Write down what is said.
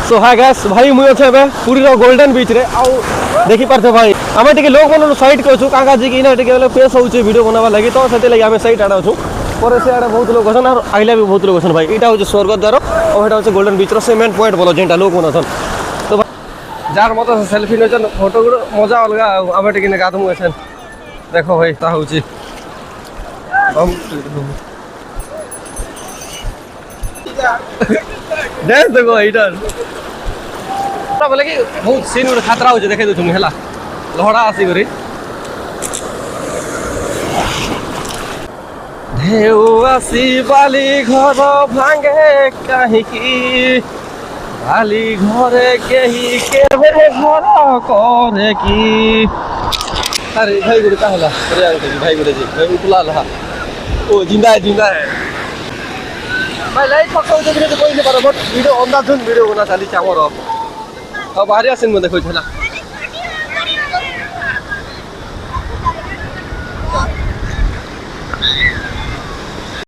सो hi guys भाई मुझे अच्छे बे पूरी गोल्डन बीच रे आउ देखि पारथे भाई आमे टिके लोग मन साइड करछु काका जी की ना टिके वाला फेस होउचे वीडियो बनावा लागि तो सेते लागि आमे साइड आडा छु पर से आडा बहुत लोग अछन और आइला भी बहुत लोग अछन भाई एटा होचे स्वर्गद्वार और एटा होचे गोल्डन बीच रो से मेन पॉइंट बोलो जेंटा लोग मन अछन तो जार मत सेल्फी नचन फोटो गुड मजा अलगा आमे टिके ने गादमु अछन देखो भाई ता होउचे डांस देखो इधर बोले कि बहुत सीन गोटे खतरा हो देखे तुम है लहड़ा आसी करी ढेउआसी बाली घर भांगे कहीं बाली घरे केही केवे घर करे की अरे भाई गुरु का होला अरे भाई गुरु जी भाई उतला लहा ओ जिंदा है भाई लाइट पक्का वीडियो कोई नहीं पारो बट वीडियो अंदाज वीडियो बना चली हमर अब बाहर आसिन म देखो छला